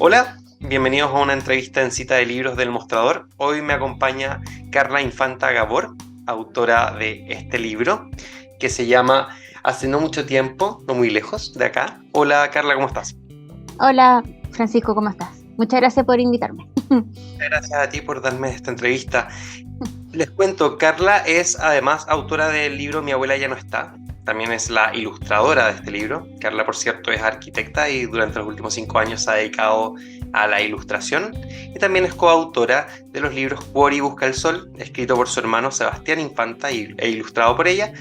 Hola, bienvenidos a una entrevista en Cita de Libros del Mostrador. Hoy me acompaña Carla Infanta Gabor, autora de este libro que se llama Hace no mucho tiempo, no muy lejos de acá. Hola Carla, ¿cómo estás? Hola, Francisco, ¿cómo estás? Muchas gracias por invitarme. Gracias a ti por darme esta entrevista. Les cuento, Carla es además autora del libro Mi abuela ya no está. También es la ilustradora de este libro. Carla, por cierto, es arquitecta y durante los últimos 5 años se ha dedicado a la ilustración. Y también es coautora de los libros Cuori busca el sol, escrito por su hermano Sebastián Infanta e ilustrado por ella,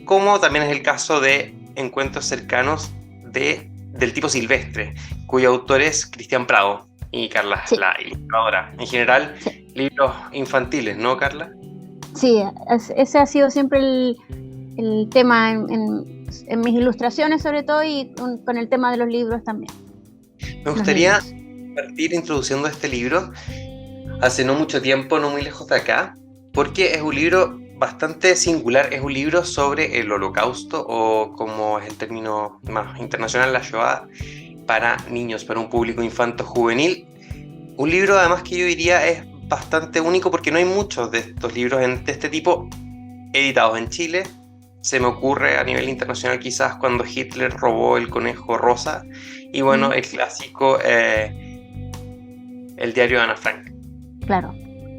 como también es el caso de Encuentros cercanos del tipo silvestre, cuyo autor es Cristian Prado. Y Carla es Sí, la ilustradora. En general, sí, libros infantiles, ¿no, Carla? sí, ese ha sido siempre el tema en mis ilustraciones sobre todo y con el tema de los libros también, Me los gustaría niños. partir introduciendo este libro hace no mucho tiempo, no muy lejos de acá, porque es un libro bastante singular, es un libro sobre el Holocausto o como es el término más internacional, la Shoah, para niños, para un público infanto-juvenil. Un libro además que yo diría es bastante único porque no hay muchos de estos libros de este tipo editados en Chile. Se me ocurre a nivel internacional quizás cuando Hitler robó el conejo rosa y bueno, Mm, el clásico El diario de Ana Frank. claro.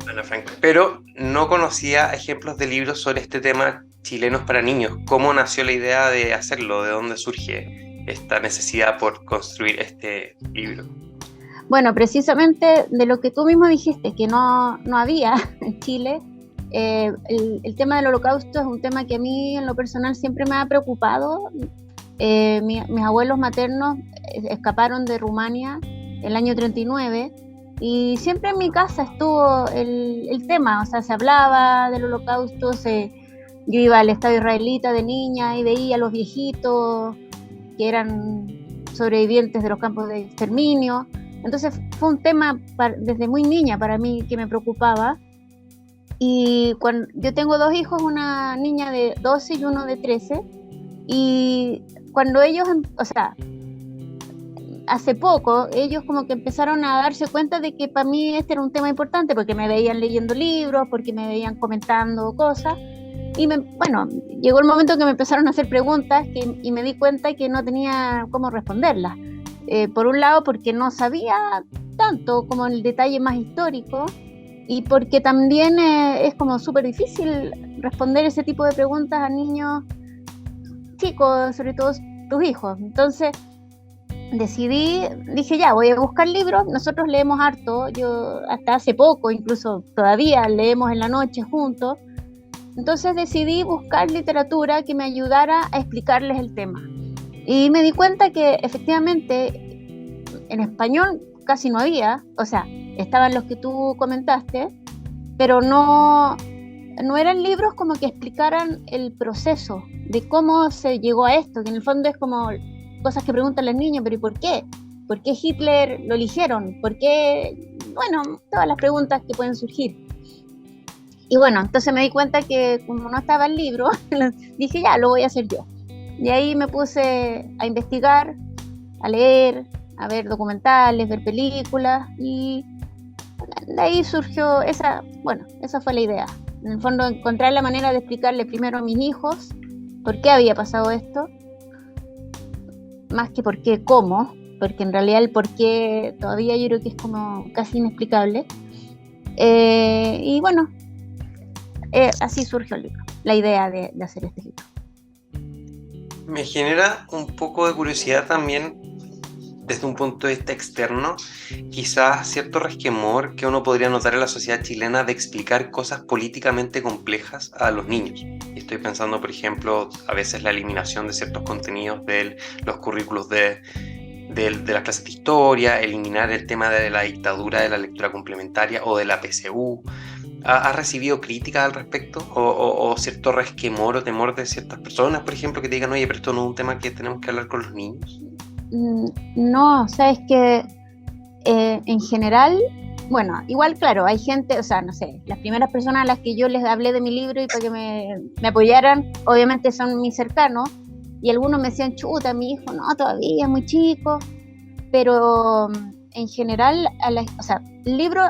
Ana Frank. Pero no conocía ejemplos de libros sobre este tema chilenos para niños. ¿Cómo nació la idea de hacerlo? ¿De dónde surge esta necesidad por construir este libro? Bueno, precisamente de lo que tú mismo dijiste, que no había en Chile, el tema del holocausto es un tema que a mí en lo personal siempre me ha preocupado. Mis abuelos maternos escaparon de Rumania el año 39 y siempre en mi casa estuvo el tema, o sea, se hablaba del holocausto, yo iba al estadio israelita de niña y veía a los viejitos que eran sobrevivientes de los campos de exterminio. Entonces fue un tema desde muy niña para mí que me preocupaba. Y cuando yo tengo dos hijos, una niña de 12 y uno de 13, y cuando ellos, o sea, hace poco, ellos como que empezaron a darse cuenta de que para mí este era un tema importante, porque me veían leyendo libros, porque me veían comentando cosas, y bueno, llegó el momento que me empezaron a hacer preguntas y me di cuenta que no tenía cómo responderlas. Por un lado, porque no sabía tanto como el detalle más histórico, y porque también es como súper difícil responder ese tipo de preguntas a niños chicos, sobre todo tus hijos. Entonces dije ya, voy a buscar libros, nosotros leemos harto, yo hasta hace poco, incluso todavía leemos en la noche juntos, entonces decidí buscar literatura que me ayudara a explicarles el tema. Y me di cuenta que efectivamente en español casi no había, o sea, estaban los que tú comentaste, pero no eran libros como que explicaran el proceso de cómo se llegó a esto, que en el fondo es como cosas que preguntan los niños, pero ¿y por qué? ¿Por qué Hitler lo eligieron? ¿Por qué? Bueno, todas las preguntas que pueden surgir. Y bueno, entonces me di cuenta que como no estaba el libro, dije ya, lo voy a hacer yo. Y ahí me puse a investigar, a leer, a ver documentales, ver películas, y de ahí surgió esa fue la idea. En el fondo, encontrar la manera de explicarle primero a mis hijos por qué había pasado esto, más que por qué, cómo, porque en realidad el por qué todavía yo creo que es como casi inexplicable. Y bueno, así surgió el libro, la idea de hacer este libro. Me genera un poco de curiosidad también desde un punto de vista externo, quizás cierto resquemor que uno podría notar en la sociedad chilena de explicar cosas políticamente complejas a los niños. Estoy pensando, por ejemplo, a veces la eliminación de ciertos contenidos de los currículos de las clases de historia, eliminar el tema de la dictadura de la lectura complementaria o de la PSU. ¿Has recibido críticas al respecto? ¿O cierto resquemor o temor de ciertas personas, por ejemplo, que te digan, oye, pero esto no es un tema que tenemos que hablar con los niños? No, sabes que en general, bueno, igual claro, hay gente, o sea, no sé, las primeras personas a las que yo les hablé de mi libro y para que me apoyaran, obviamente son mis cercanos, y algunos me decían, chuta, mi hijo no, todavía es muy chico, pero en general, o sea, el libro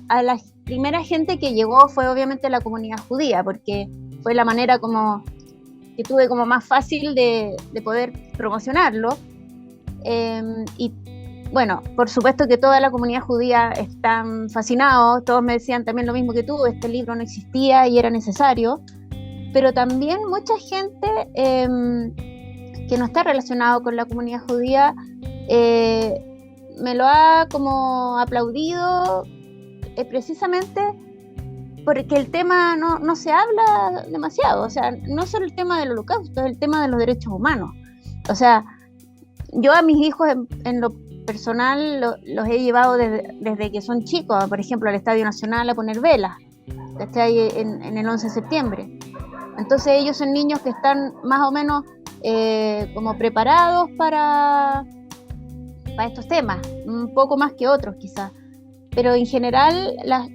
a la primera gente que llegó fue obviamente la comunidad judía, porque fue la manera como que tuve como más fácil de poder promocionarlo. Y bueno, por supuesto que toda la comunidad judía están fascinados, todos me decían también lo mismo que tú, este libro no existía y era necesario, pero también mucha gente que no está relacionado con la comunidad judía me lo ha como aplaudido precisamente porque el tema no se habla demasiado, o sea, no solo el tema del holocausto, es el tema de los derechos humanos. O sea, yo a mis hijos en lo personal los he llevado desde que son chicos, por ejemplo, al Estadio Nacional a poner velas, ¿cachai? En el 11 de septiembre. Entonces ellos son niños que están más o menos como preparados para estos temas, un poco más que otros quizás. Pero en general,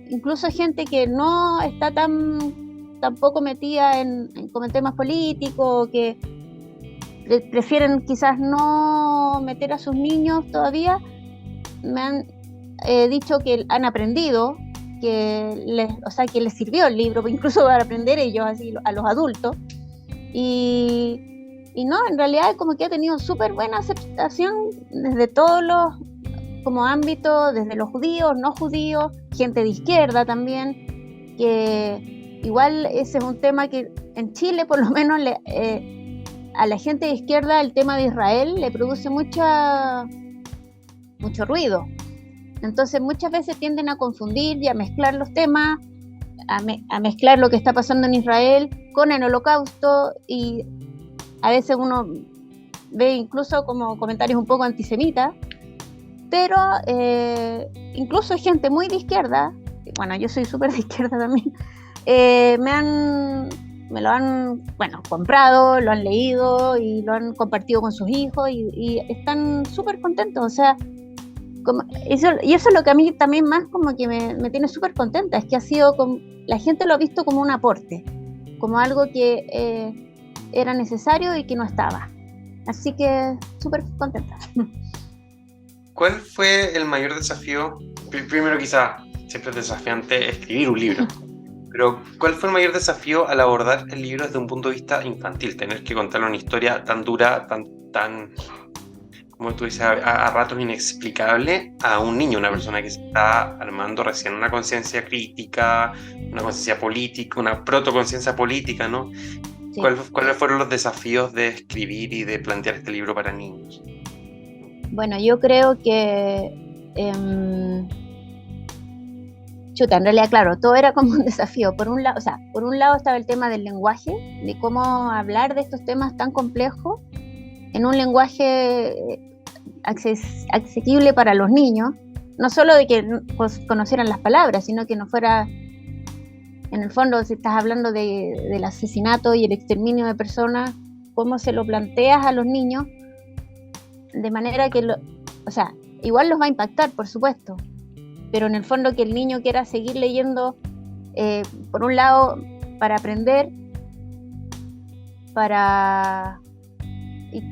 incluso gente que no está tampoco metida en temas políticos, que prefieren quizás no meter a sus niños todavía, me han dicho que han aprendido, que les sirvió el libro, incluso para aprender ellos así a los adultos. Y no, en realidad como que ha tenido súper buena aceptación desde todos los como ámbitos, desde los judíos, no judíos, gente de izquierda también, que igual ese es un tema que en Chile por lo menos a la gente de izquierda el tema de Israel le produce mucho ruido. Entonces muchas veces tienden a confundir y a mezclar los temas, a mezclar lo que está pasando en Israel con el holocausto, y a veces uno ve incluso como comentarios un poco antisemitas, pero incluso hay gente muy de izquierda, bueno, yo soy súper de izquierda también, me lo han comprado, lo han leído y lo han compartido con sus hijos y están súper contentos, o sea, eso es lo que a mí también más como que me tiene súper contenta, es que la gente lo ha visto como un aporte, como algo que era necesario y que no estaba, así que súper contenta. ¿Cuál fue el mayor desafío? Primero, quizá siempre es desafiante escribir un libro, pero ¿cuál fue el mayor desafío al abordar el libro desde un punto de vista infantil? Tener que contar una historia tan dura, tan como tú dices, a ratos inexplicable a un niño, una persona que se está armando recién una conciencia crítica, una conciencia política, una protoconciencia política, ¿no? Sí. ¿Cuáles fueron los desafíos de escribir y de plantear este libro para niños? Bueno, yo creo que en realidad, claro, todo era como un desafío. Por un lado estaba el tema del lenguaje, de cómo hablar de estos temas tan complejos en un lenguaje asequible para los niños, no solo de que conocieran las palabras, sino que no fuera, en el fondo, si estás hablando del asesinato y el exterminio de personas, cómo se lo planteas a los niños, de manera que, igual los va a impactar, por supuesto, pero en el fondo que el niño quiera seguir leyendo, por un lado, para aprender,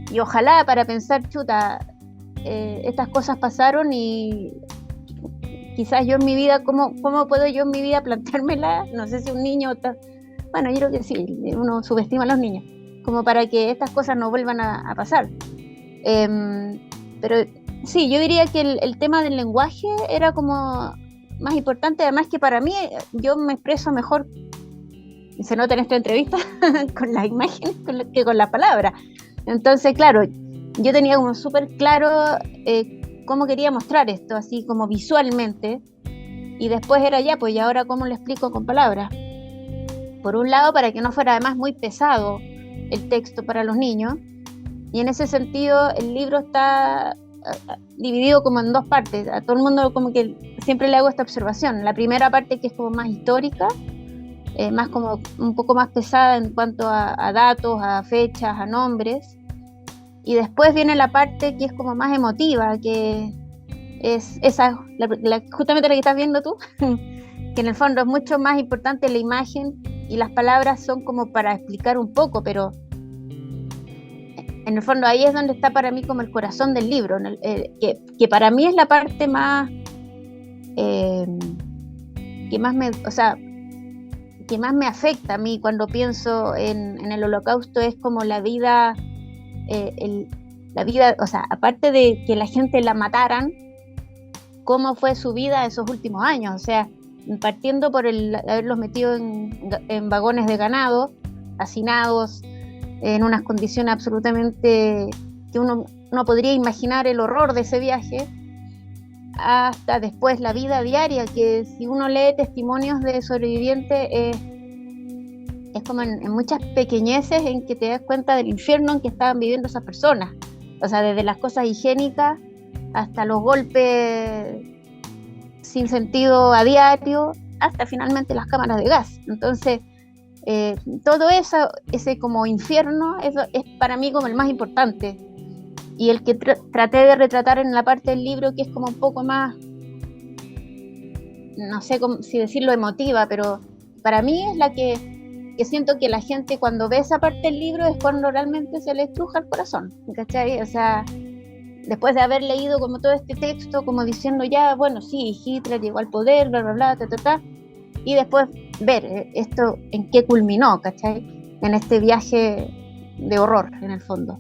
y ojalá para pensar, estas cosas pasaron y quizás yo en mi vida, ¿cómo puedo yo en mi vida planteármela? No sé si un niño, bueno, yo creo que sí, uno subestima a los niños, como para que estas cosas no vuelvan a pasar. Pero sí, yo diría que el tema del lenguaje era como más importante, además que para mí yo me expreso mejor, y se nota en esta entrevista, con las imágenes que con las palabras. Entonces, claro, yo tenía como súper claro cómo quería mostrar esto, así como visualmente, y después era ya, pues, ¿y ahora cómo lo explico con palabras? Por un lado, para que no fuera además muy pesado el texto para los niños, y en ese sentido el libro está dividido como en dos partes. A todo el mundo como que siempre le hago esta observación. La primera parte, que es como más histórica, más como un poco más pesada en cuanto a datos, a fechas, a nombres, y después viene la parte que es como más emotiva, que es esa, justamente la que estás viendo tú, que en el fondo es mucho más importante la imagen, y las palabras son como para explicar un poco, pero en el fondo ahí es donde está para mí como el corazón del libro, que para mí es la parte más, que más me, o sea, que más me afecta a mí cuando pienso en el Holocausto, es como la vida, la vida, o sea, aparte de que la gente la mataran, cómo fue su vida esos últimos años, o sea, partiendo por haberlos metido en vagones de ganado, hacinados, en unas condiciones absolutamente que uno no podría imaginar el horror de ese viaje, hasta después la vida diaria, que si uno lee testimonios de sobrevivientes, es como en muchas pequeñeces en que te das cuenta del infierno en que estaban viviendo esas personas, o sea, desde las cosas higiénicas hasta los golpes sin sentido a diario, hasta finalmente las cámaras de gas. Entonces, todo eso, ese como infierno, eso es para mí como el más importante, y el que traté de retratar en la parte del libro, que es como un poco más, no sé si decirlo, emotiva, pero para mí es la que siento que la gente cuando ve esa parte del libro es cuando realmente se le estruja el corazón, ¿cachai? O sea, después de haber leído como todo este texto, como diciendo ya, bueno, sí, Hitler llegó al poder, bla, bla, bla, ta, ta, ta, y después ver esto en qué culminó, ¿cachai? En este viaje de horror, en el fondo.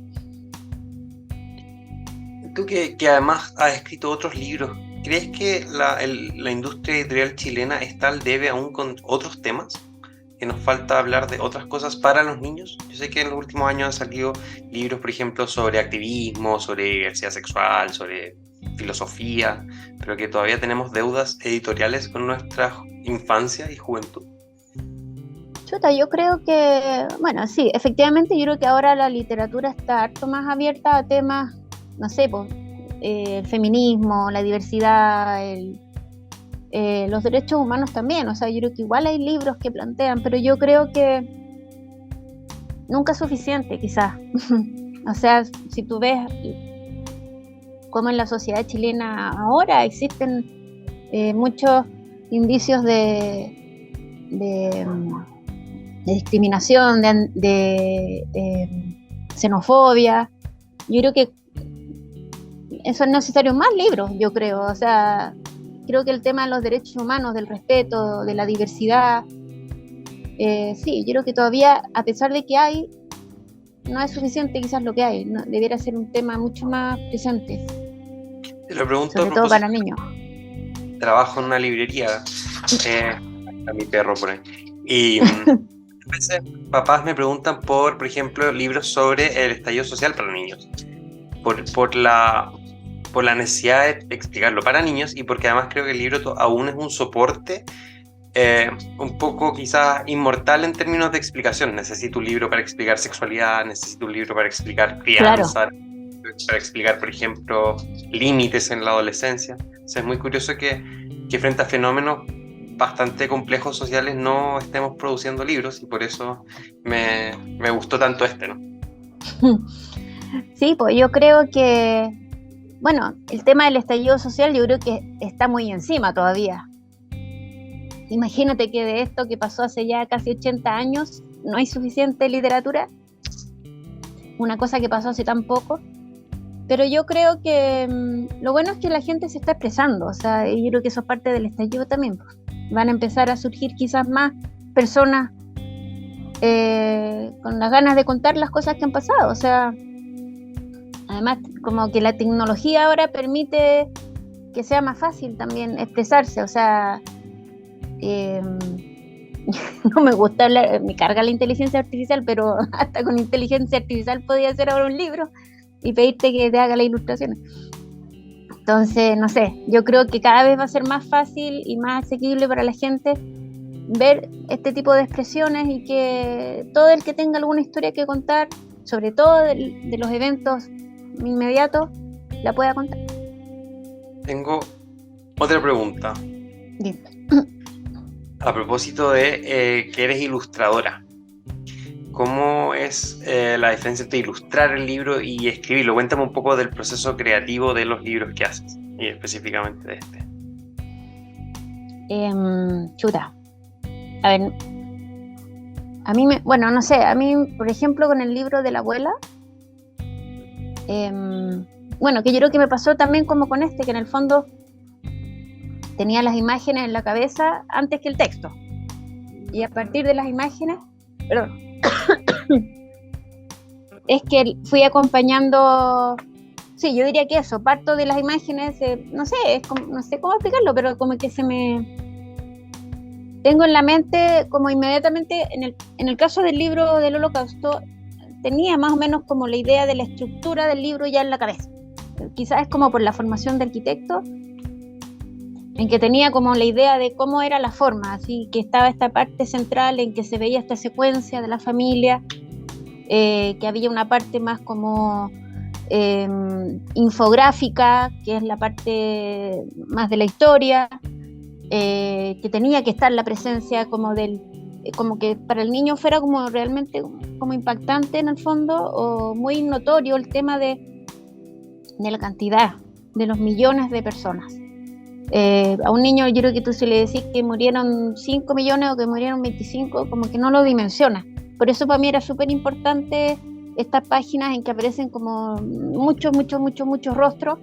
Tú que además has escrito otros libros, ¿crees que la industria editorial chilena está al debe aún con otros temas? ¿Que nos falta hablar de otras cosas para los niños? Yo sé que en los últimos años han salido libros, por ejemplo, sobre activismo, sobre diversidad sexual, sobre filosofía, pero que todavía tenemos deudas editoriales con nuestra infancia y juventud. Chuta, yo creo que, bueno, sí, efectivamente yo creo que ahora la literatura está harto más abierta a temas, no sé, pues, el feminismo, la diversidad, los derechos humanos también, o sea, yo creo que igual hay libros que plantean, pero yo creo que nunca es suficiente, quizás. O sea, si tú ves cómo en la sociedad chilena ahora existen muchos indicios de discriminación, de xenofobia, yo creo que eso es necesario más libros, yo creo, o sea, creo que el tema de los derechos humanos, del respeto, de la diversidad, sí, yo creo que todavía, a pesar de que hay, no es suficiente quizás lo que hay, no, debiera ser un tema mucho más presente. Te lo pregunto sobre todo para niños. Trabajo en una librería, a mi perro por ahí, y a veces papás me preguntan por ejemplo, libros sobre el estallido social para niños, por la necesidad de explicarlo para niños, y porque además creo que el libro aún es un soporte un poco quizás inmortal en términos de explicación. Necesito un libro para explicar sexualidad, necesito un libro para explicar crianza, claro, para explicar, por ejemplo, límites en la adolescencia. O sea, es muy curioso que frente a fenómenos bastante complejos sociales no estemos produciendo libros, y por eso me gustó tanto ¿no? Sí, pues yo creo que, bueno, el tema del estallido social yo creo que está muy encima todavía. Imagínate que de esto que pasó hace ya casi 80 años no hay suficiente literatura, una cosa que pasó hace tan poco, pero yo creo que lo bueno es que la gente se está expresando, o sea, y yo creo que eso es parte del estallido también, pues. Van a empezar a surgir quizás más personas con las ganas de contar las cosas que han pasado, o sea, además como que la tecnología ahora permite que sea más fácil también expresarse, o sea, no me gusta hablar, me carga la inteligencia artificial, pero hasta con inteligencia artificial podía hacer ahora un libro y pedirte que te haga las ilustraciones. Entonces, no sé, yo creo que cada vez va a ser más fácil y más asequible para la gente ver este tipo de expresiones, y que todo el que tenga alguna historia que contar, sobre todo de los eventos inmediatos, la pueda contar. Tengo otra pregunta. Bien. A propósito de que eres ilustradora, ¿cómo es la diferencia entre ilustrar el libro y escribirlo? Cuéntame un poco del proceso creativo de los libros que haces, y específicamente de este. Chuta. A ver, a mí, bueno, no sé, a mí, por ejemplo, con el libro de la abuela, Bueno, que yo creo que me pasó también como con que en el fondo tenía las imágenes en la cabeza antes que el texto. Y a partir de las imágenes, perdón, es que fui acompañando, sí, yo diría que eso, parto de las imágenes, no sé, no sé cómo explicarlo, pero como que tengo en la mente como inmediatamente, en el caso del libro del Holocausto, tenía más o menos como la idea de la estructura del libro ya en la cabeza. Quizás es como por la formación de arquitecto, en que tenía como la idea de cómo era la forma, así que estaba esta parte central en que se veía esta secuencia de la familia, que había una parte más como infográfica, que es la parte más de la historia, que tenía que estar la presencia como que para el niño fuera como realmente como impactante en el fondo, o muy notorio el tema de la cantidad, de los millones de personas. A un niño yo creo que tú si le decís que murieron 5 millones o que murieron 25, como que no lo dimensiona. Por eso para mí era súper importante estas páginas en que aparecen como muchos rostros,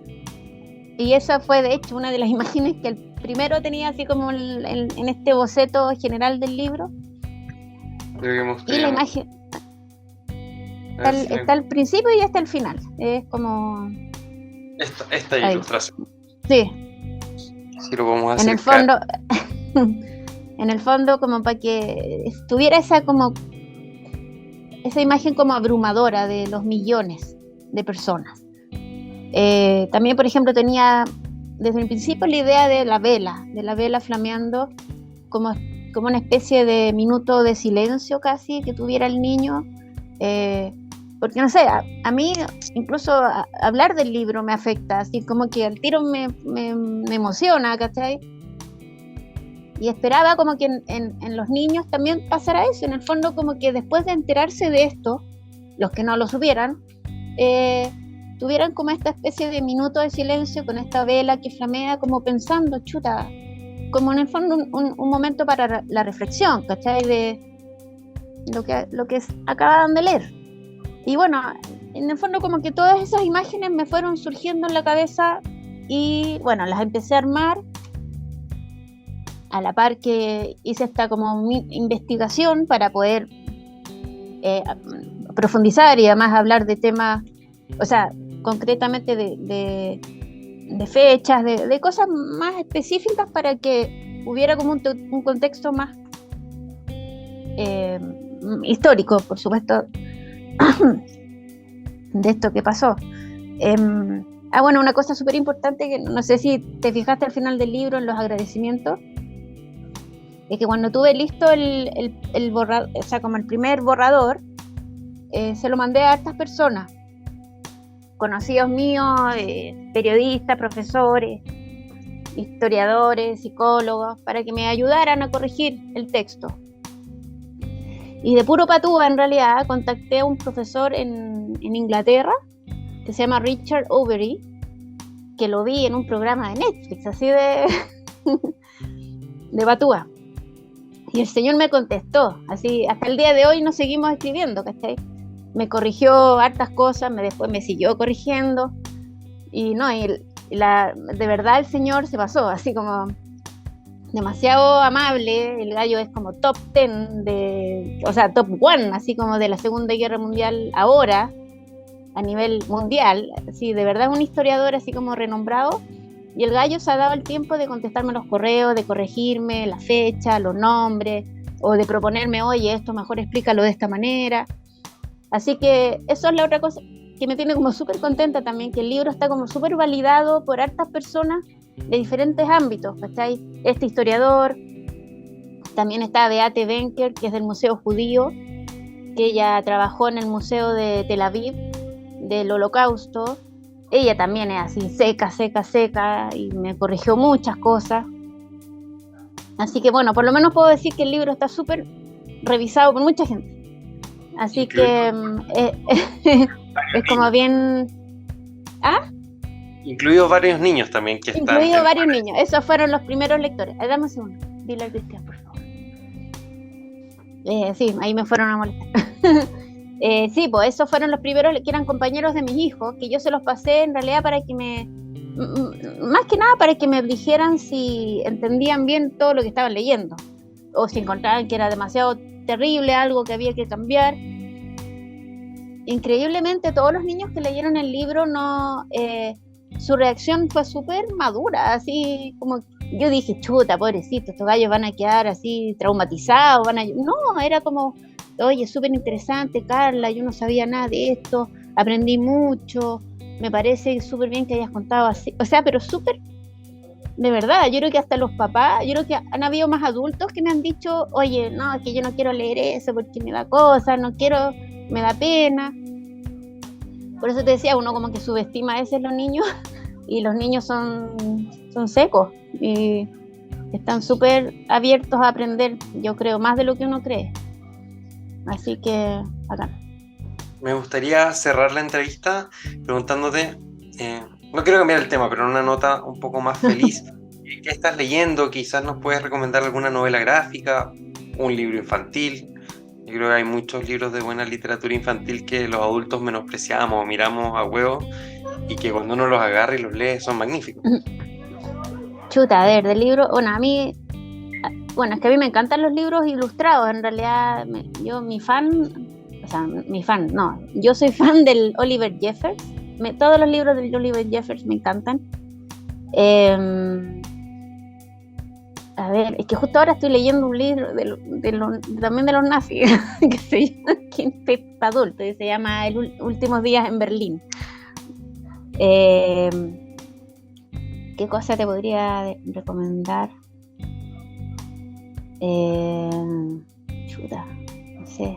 y esa fue de hecho una de las imágenes que el primero tenía así como en este boceto general del libro. Y la imagen está al principio y está al final, es como esta ilustración. Sí. Sí, lo vamos a hacer. En el fondo como para que estuviera esa imagen como abrumadora de los millones de personas. También, por ejemplo, tenía desde el principio la idea de la vela flameando como una especie de minuto de silencio casi que tuviera el niño, porque no sé, a mí incluso hablar del libro me afecta, así como que al tiro me emociona, ¿cachai? Y esperaba como que en los niños también pasara eso, en el fondo como que después de enterarse de esto, los que no lo supieran, tuvieran como esta especie de minuto de silencio con esta vela que flamea, como pensando, chuta, como en el fondo un momento para la reflexión, ¿cachai? De lo que acababan de leer. Y bueno, en el fondo como que todas esas imágenes me fueron surgiendo en la cabeza y bueno, las empecé a armar a la par que hice esta como investigación para poder profundizar y además hablar de temas, o sea, concretamente de fechas, de cosas más específicas para que hubiera como un contexto más histórico, por supuesto, de esto que pasó. Bueno, una cosa súper importante que no sé si te fijaste al final del libro en los agradecimientos, es que cuando tuve listo el borrador, o sea, como el primer borrador, se lo mandé a estas personas, conocidos míos, periodistas, profesores, historiadores, psicólogos, para que me ayudaran a corregir el texto. Y de puro patúa, en realidad, contacté a un profesor en Inglaterra, que se llama Richard Overy, que lo vi en un programa de Netflix, así de patúa. Y el señor me contestó, así, hasta el día de hoy nos seguimos escribiendo, ¿cachai? Me corrigió hartas cosas, después me siguió corrigiendo, y no, de verdad el señor se pasó, así como demasiado amable. El gallo es como top 10 o sea, top 1, así como de la Segunda Guerra Mundial ahora, a nivel mundial, así, de verdad es un historiador así como renombrado, y el gallo se ha dado el tiempo de contestarme los correos, de corregirme la fecha, los nombres, o de proponerme, oye, esto mejor explícalo de esta manera. Así que eso es la otra cosa que me tiene como súper contenta también, que el libro está como súper validado por hartas personas de diferentes ámbitos, ¿cachai? Este historiador, también está Beate Benker, que es del Museo Judío, que ella trabajó en el Museo de Tel Aviv del Holocausto. Ella también es así, seca, y me corrigió muchas cosas. Así que bueno, por lo menos puedo decir que el libro está súper revisado por mucha gente. Así que es como bien... ¿Ah? Incluidos varios niños también que están... Incluidos varios niños, esos fueron los primeros lectores. Dame un segundo, dile a Cristian, por favor. Sí, ahí me fueron a molestar. Sí, pues esos fueron los primeros que eran compañeros de mis hijos, que yo se los pasé en realidad para que más que nada para que me dijeran si entendían bien todo lo que estaban leyendo, o si encontraban que era demasiado terrible, algo que había que cambiar. Increíblemente, todos los niños que leyeron el libro, su reacción fue súper madura, así como yo dije, chuta, pobrecito, estos gallos van a quedar así traumatizados, no, era como, oye, súper interesante, Carla, yo no sabía nada de esto, aprendí mucho, me parece súper bien que hayas contado así, o sea, pero súper, de verdad, yo creo que hasta los papás, yo creo que han habido más adultos que me han dicho, oye, no, es que yo no quiero leer eso porque me da cosa, no quiero, me da pena. Por eso te decía, uno como que subestima a veces los niños, y los niños son secos, y están súper abiertos a aprender, yo creo, más de lo que uno cree. Así que, acá. Me gustaría cerrar la entrevista preguntándote, no quiero cambiar el tema, pero en una nota un poco más feliz. ¿Qué estás leyendo? Quizás nos puedes recomendar alguna novela gráfica, un libro infantil. Yo creo que hay muchos libros de buena literatura infantil que los adultos menospreciamos, miramos a huevo, y que cuando uno los agarra y los lee son magníficos. Chuta, a ver, del libro, bueno, es que a mí me encantan los libros ilustrados, en realidad, yo soy fan del Oliver Jeffers, todos los libros del Oliver Jeffers me encantan. A ver, es que justo ahora estoy leyendo un libro también de los nazis, que se llama, que es para adultos, y se llama Últimos días en Berlín. ¿Qué cosa te podría recomendar? Chuta, no sé.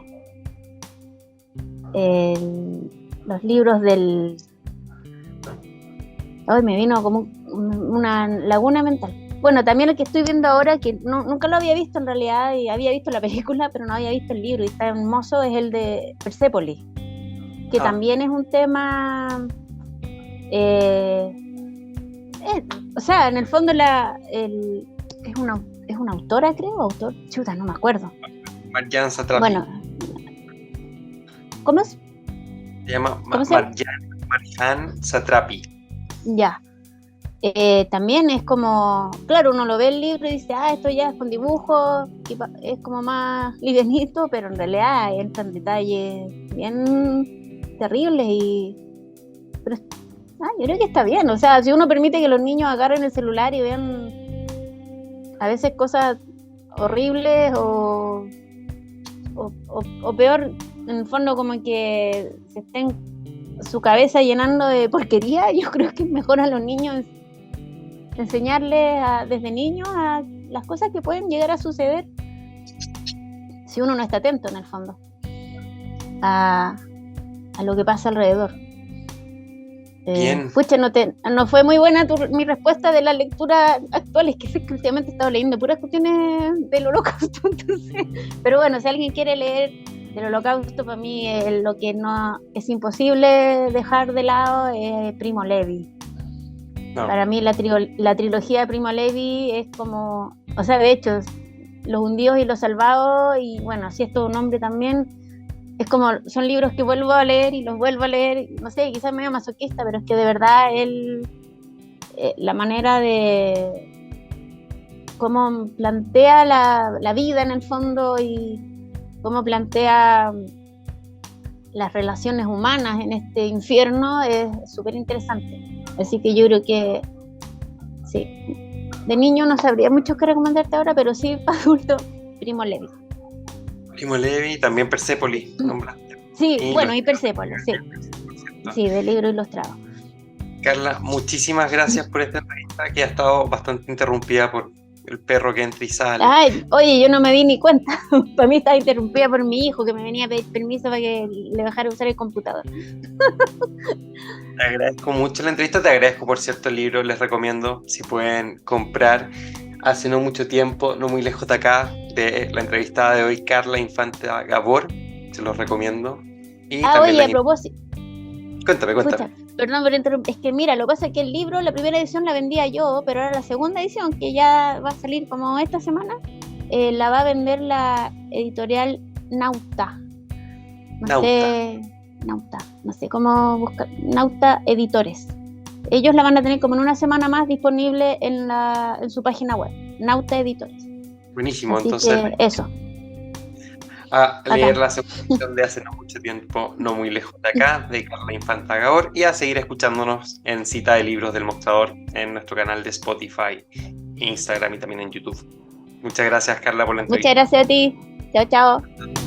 Los libros del... Hoy me vino como una laguna mental. Bueno, también el que estoy viendo ahora, que nunca lo había visto en realidad, y había visto la película, pero no había visto el libro, y está hermoso, es el de Persépolis, que también es un tema... o sea, en el fondo es una autora, creo, chuta, no me acuerdo. Marjane Satrapi. Bueno, ¿cómo es? Se llama Marjane Satrapi. Ya. También es como, claro, uno lo ve el libro y dice, esto ya es con dibujo, es como más livianito, pero en realidad entran detalles bien terribles pero yo creo que está bien, o sea, si uno permite que los niños agarren el celular y vean a veces cosas horribles o peor, en el fondo como que se estén su cabeza llenando de porquería, yo creo que es mejor a los niños enseñarles desde niños a las cosas que pueden llegar a suceder si uno no está atento en el fondo a lo que pasa alrededor. Pucha, no fue muy buena mi respuesta de la lectura actual, es que sé que últimamente he estado leyendo puras cuestiones del Holocausto, entonces, pero bueno, si alguien quiere leer del Holocausto, para mí lo que no es imposible dejar de lado es Primo Levi. No. Para mí la trilogía de Primo Levi es como, o sea, de hecho, Los hundidos y los salvados, y bueno, así es todo un hombre también, es como, son libros que vuelvo a leer y los vuelvo a leer, no sé, quizás medio masoquista, pero es que de verdad la manera de cómo plantea la vida en el fondo y cómo plantea las relaciones humanas en este infierno es súper interesante. Así que yo creo que sí, de niño no sabría mucho que recomendarte ahora, pero sí para adulto, Primo Levi. Primo Levi, también Persépolis, nombraste. Sí, y Persépolis, sí. Sí, de libro ilustrado. Carla, muchísimas gracias por esta entrevista, que ha estado bastante interrumpida por el perro que entra y sale. Ay, oye, yo no me di ni cuenta. Para mí estaba interrumpida por mi hijo, que me venía a pedir permiso para que le dejara usar el computador. Te agradezco mucho la entrevista, te agradezco, por cierto, el libro. Les recomiendo, si pueden comprar Hace no mucho tiempo, no muy lejos de acá, de la entrevistada de hoy, Carla Infanta Gabor. Se los recomiendo. Y oye, a propósito. Cuéntame. Escucha, perdón por interrumpir. Es que mira, lo que pasa es que el libro, la primera edición la vendía yo, pero ahora la segunda edición, que ya va a salir como esta semana, la va a vender la editorial Nauta. No sé cómo buscar, Nauta Editores. Ellos la van a tener como en una semana más disponible en su página web, Nauta Editores. Buenísimo, así entonces que eso. A leer Acá. la segunda edición de hace no mucho tiempo, no muy lejos de acá, de Carla Infanta Gabor, y a seguir escuchándonos en Cita de Libros del Mostrador en nuestro canal de Spotify, Instagram y también en YouTube. Muchas gracias, Carla, por la entrevista. Muchas gracias a ti. Chao, chao.